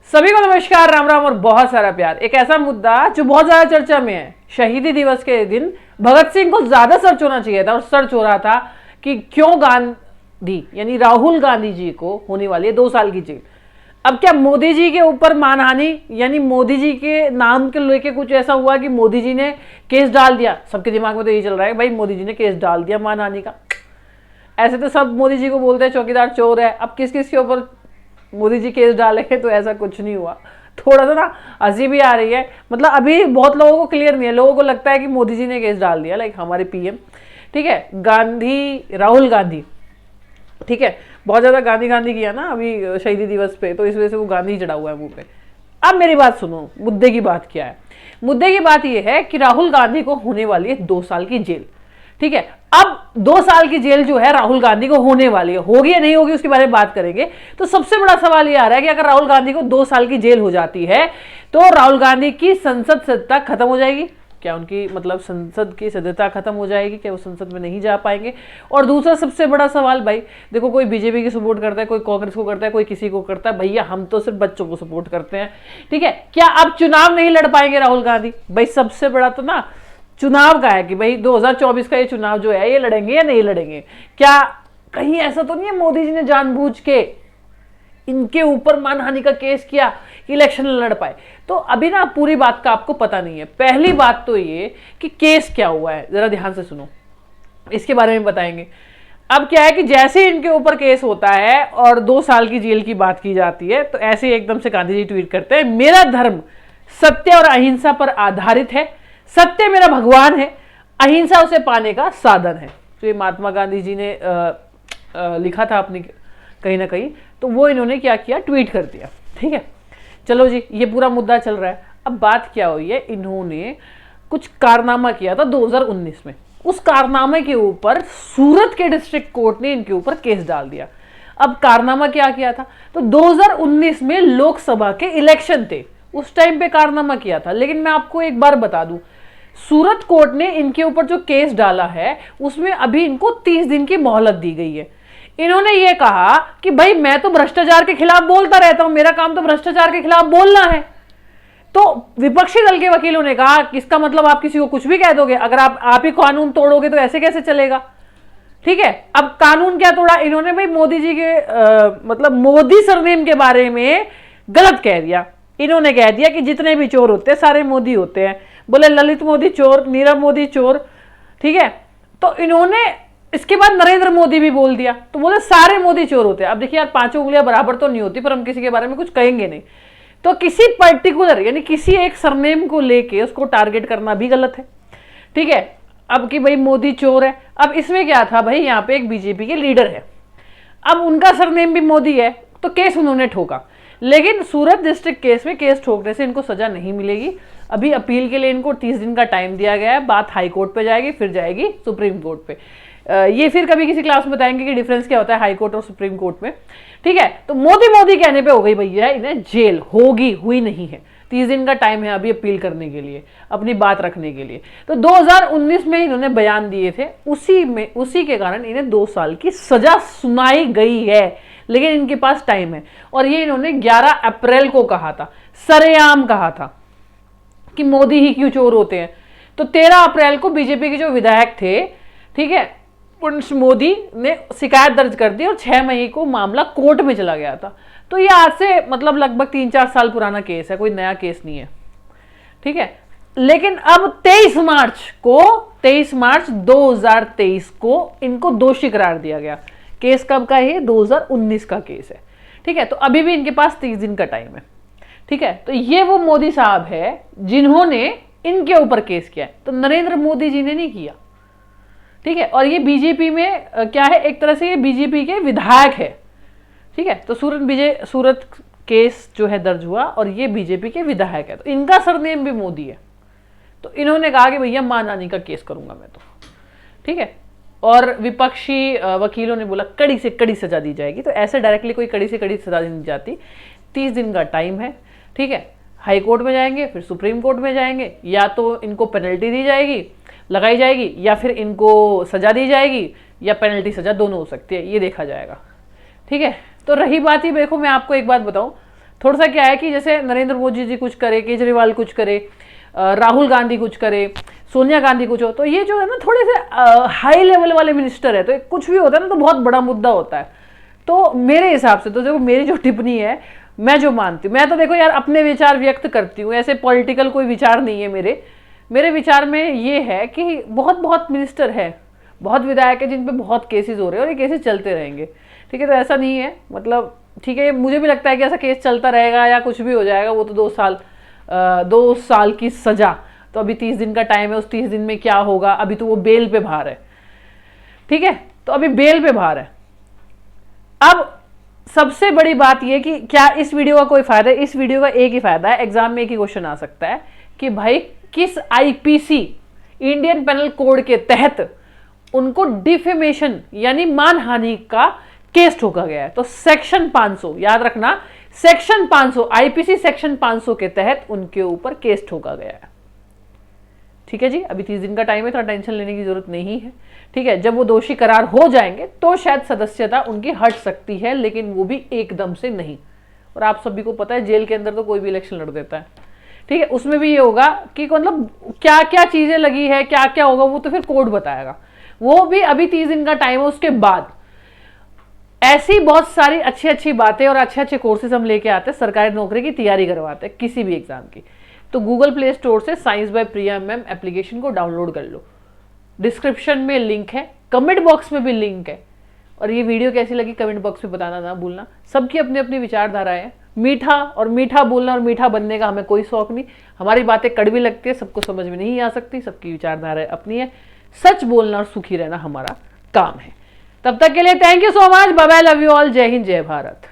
सभी को नमस्कार, राम राम और बहुत सारा प्यार। एक ऐसा मुद्दा जो बहुत ज्यादा चर्चा में है। शहीदी दिवस के दिन भगत सिंह को ज्यादा सर्च होना चाहिए था और सर्च हो रहा था कि क्यों गांधी यानी राहुल गांधी जी को होने वाली है 2 साल की जेल। अब क्या मोदी जी के ऊपर मानहानि यानी मोदी जी के नाम के लेके कुछ ऐसा हुआ कि मोदी जी ने केस डाल दिया? सबके दिमाग में तो यही चल रहा है भाई मोदी जी ने केस डाल दिया मानहानि का। ऐसे तो सब मोदी जी को बोलते हैं चौकीदार चोर है। अब किस किस के ऊपर मोदी जी केस डालेंगे? तो ऐसा कुछ नहीं हुआ। थोड़ा सा ना हंसी भी आ रही है। मतलब अभी बहुत लोगों को क्लियर नहीं है, लोगों को लगता है कि मोदी जी ने केस डाल दिया, लाइक हमारे पीएम। ठीक है, गांधी, राहुल गांधी, ठीक है, बहुत ज्यादा गांधी गांधी किया ना अभी शहीदी दिवस पे, तो इस वजह से वो गांधी चढ़ा हुआ है मुंह पे। अब मेरी बात सुनो, मुद्दे की बात क्या है। मुद्दे की बात यह है कि राहुल गांधी को होने वाली है 2 साल की जेल। ठीक है, अब 2 साल की जेल जो है राहुल गांधी को होने वाली है, होगी या नहीं होगी उसके बारे में बात करेंगे। तो सबसे बड़ा सवाल ये आ रहा है कि अगर राहुल गांधी को 2 साल की जेल हो जाती है तो राहुल गांधी की संसद सत्ता खत्म हो जाएगी क्या? उनकी मतलब संसद की सदस्यता खत्म हो जाएगी क्या? वो संसद में नहीं जा पाएंगे? और दूसरा सबसे बड़ा सवाल, भाई देखो, कोई बीजेपी की सपोर्ट करता है, कोई कांग्रेस को करता है, कोई किसी को करता है। भैया हम तो सिर्फ बच्चों को सपोर्ट करते हैं। ठीक है, क्या अब चुनाव नहीं लड़ पाएंगे राहुल गांधी? भाई सबसे बड़ा तो ना चुनाव का है कि भाई 2024 का ये चुनाव जो है ये लड़ेंगे या नहीं लड़ेंगे। क्या कहीं ऐसा तो नहीं है मोदी जी ने जानबूझ के इनके ऊपर मानहानि का केस किया कि इलेक्शन लड़ पाए? तो अभी ना पूरी बात का आपको पता नहीं है। पहली बात तो ये कि केस क्या हुआ है, जरा ध्यान से सुनो, इसके बारे में बताएंगे। अब क्या है कि जैसे इनके ऊपर केस होता है और 2 साल की जेल की बात की जाती है तो ऐसे एकदम से गांधी जी ट्वीट करते हैं, मेरा धर्म सत्य और अहिंसा पर आधारित है, सत्य मेरा भगवान है, अहिंसा उसे पाने का साधन है। तो ये महात्मा गांधी जी ने लिखा था अपनी कहीं ना कहीं, तो वो इन्होंने क्या किया, ट्वीट कर दिया। ठीक है, चलो जी, ये पूरा मुद्दा चल रहा है। अब बात क्या हुई है, इन्होंने कुछ कारनामा किया था 2019 में। उस कारनामे के ऊपर सूरत के डिस्ट्रिक्ट कोर्ट ने इनके ऊपर केस डाल दिया। अब कारनामा क्या किया था, तो 2019 में लोकसभा के इलेक्शन थे, उस टाइम पे कारनामा किया था। लेकिन मैं आपको एक बार बता दूं, सूरत कोर्ट ने इनके ऊपर जो केस डाला है उसमें अभी इनको 30 दिन की मोहलत दी गई है। इन्होंने ये कहा कि भाई मैं तो भ्रष्टाचार के खिलाफ बोलता रहता हूं, मेरा काम तो भ्रष्टाचार के खिलाफ बोलना है। तो विपक्षी दल के वकीलों ने कहा कि इसका मतलब आप किसी को कुछ भी कह दोगे, अगर आप ही कानून तोड़ोगे तो ऐसे कैसे चलेगा। ठीक है, अब कानून क्या तोड़ा इन्होंने, भाई मोदी जी के मतलब मोदी सरनेम के बारे में गलत कह दिया। इन्होंने कह दिया कि जितने भी चोर होते हैं सारे मोदी होते हैं। बोले ललित मोदी चोर, नीरव मोदी चोर। ठीक है, तो इन्होंने इसके बाद नरेंद्र मोदी भी बोल दिया, तो बोले सारे मोदी चोर होते हैं। अब देखिए यार, 5 उंगलियां बराबर तो नहीं होती, पर हम किसी के बारे में कुछ कहेंगे नहीं। तो किसी पर्टिकुलर यानी किसी एक सरनेम को लेके उसको टारगेट करना भी गलत है। ठीक है, अब कि भाई मोदी चोर है। अब इसमें क्या था भाई, यहाँ पे एक बीजेपी के लीडर है, अब उनका सरनेम भी मोदी है, तो केस उन्होंने ठोका। लेकिन सूरत डिस्ट्रिक्ट केस में केस ठोकने से इनको सजा नहीं मिलेगी। अभी अपील के लिए इनको 30 दिन का टाइम दिया गया है। बात हाई कोर्ट पे जाएगी, फिर जाएगी सुप्रीम कोर्ट पे। ये फिर कभी किसी क्लास में बताएंगे कि डिफरेंस क्या होता है हाई कोर्ट और सुप्रीम कोर्ट में। ठीक है, तो मोदी मोदी कहने पे हो गई भैया इन्हें जेल, होगी, हुई नहीं है। 30 दिन का टाइम है अभी अपील करने के लिए, अपनी बात रखने के लिए। तो 2019 में इन्होंने बयान दिए थे, उसी के कारण इन्हें 2 साल की सजा सुनाई गई है। लेकिन इनके पास टाइम है, और ये इन्होंने 11 अप्रैल को कहा था, सरेआम कहा था कि मोदी ही क्यों चोर होते हैं। तो 13 अप्रैल को बीजेपी के जो विधायक थे, ठीक है, मोदी ने शिकायत दर्ज कर दी और 6 मई को मामला कोर्ट में चला गया था। तो ये आज से मतलब लगभग 3-4 साल पुराना केस है, कोई नया केस नहीं है। ठीक है, लेकिन अब 23 मार्च 2023 को इनको दोषी करार दिया गया। केस कब का है? 2019 का केस है। ठीक है, तो अभी भी इनके पास 30 दिन का टाइम है। ठीक है, तो ये वो मोदी साहब है जिन्होंने इनके ऊपर केस किया है, तो नरेंद्र मोदी जी ने नहीं किया। ठीक है, और ये बीजेपी में क्या है, एक तरह से ये बीजेपी के विधायक है। ठीक है, तो सूरत केस जो है दर्ज हुआ और ये बीजेपी के विधायक है, तो इनका सरनेम भी मोदी है। तो इन्होंने कहा कि भैया मानहानि का केस करूंगा मैं तो। ठीक है, और विपक्षी वकीलों ने बोला कड़ी से कड़ी सजा दी जाएगी। तो ऐसे डायरेक्टली कोई कड़ी से कड़ी सजा दी जाती। 30 दिन का टाइम है। ठीक है, हाई कोर्ट में जाएंगे, फिर सुप्रीम कोर्ट में जाएंगे, या तो इनको पेनल्टी दी जाएगी, लगाई जाएगी, या फिर इनको सजा दी जाएगी, या पेनल्टी सजा दोनों हो सकती है, ये देखा जाएगा। ठीक है, तो रही बात ही, देखो मैं आपको एक बात बताऊं, थोड़ा सा क्या है कि जैसे नरेंद्र मोदी जी कुछ करे, केजरीवाल कुछ करे, राहुल गांधी कुछ करे, सोनिया गांधी कुछ हो, तो ये जो है ना थोड़े से हाई लेवल वाले मिनिस्टर है, तो कुछ भी होता है ना तो बहुत बड़ा मुद्दा होता है। तो मेरे हिसाब से तो देखो, मेरी जो टिप्पणी है, मैं जो मानती हूँ, मैं तो देखो यार अपने विचार व्यक्त करती हूँ, ऐसे पॉलिटिकल कोई विचार नहीं है मेरे विचार में ये है कि बहुत बहुत मिनिस्टर है, बहुत विधायक है जिन पे बहुत केसेस हो रहे हैं और ये केसेस चलते रहेंगे, ठीक है। तो ऐसा नहीं है, मतलब ठीक है, मुझे भी लगता है कि ऐसा केस चलता रहेगा या कुछ भी हो जाएगा, वो तो 2 साल की सजा, तो अभी 30 दिन का टाइम है, उस 30 दिन में क्या होगा, अभी तो वो बेल पे बाहर है, ठीक है, तो अभी बेल पे बाहर है। अब सबसे बड़ी बात यह कि क्या इस वीडियो का कोई फायदा है? इस वीडियो का एक ही फायदा है, एग्जाम में एक ही क्वेश्चन आ सकता है कि भाई किस आईपीसी, इंडियन पेनल कोड के तहत उनको डिफेमेशन यानी मानहानि का केस ठोका गया है। तो सेक्शन 500 याद रखना, सेक्शन 500 आईपीसी सेक्शन 500 के तहत उनके ऊपर केस ठोका गया है, ठीक है जी। अभी 30 दिन का टाइम है, थोड़ा टेंशन लेने की जरूरत नहीं है, ठीक है। जब वो दोषी करार हो जाएंगे तो शायद सदस्यता उनकी हट सकती है, लेकिन वो भी एकदम से नहीं। और आप सभी को पता है जेल के अंदर तो कोई भी इलेक्शन लड़ देता है, ठीक है। उसमें भी ये होगा कि मतलब क्या क्या चीजें लगी है, क्या क्या होगा, वो तो फिर कोर्ट बताएगा, वो भी अभी 30 दिन का टाइम है। उसके बाद ऐसी बहुत सारी अच्छी अच्छी बातें और अच्छे अच्छे कोर्सेज हम लेके आते हैं, सरकारी नौकरी की तैयारी करवाते हैं, किसी भी एग्जाम की। तो गूगल प्ले स्टोर से science by Priya ma'am application को डाउनलोड कर लो, डिस्क्रिप्शन में लिंक है, कमेंट बॉक्स में भी लिंक है। और ये वीडियो कैसी लगी कमेंट बॉक्स में बताना ना भूलना। सबकी अपनी अपनी विचारधाराएं है, मीठा बोलना और मीठा बनने का हमें कोई शौक नहीं। हमारी बातें कड़वी लगती है, सबको समझ में नहीं आ सकती, सबकी विचारधाराएं अपनी है। सच बोलना और सुखी रहना हमारा काम है। तब तक के लिए thank you so much, bye bye, love you all, जय हिंद जय भारत।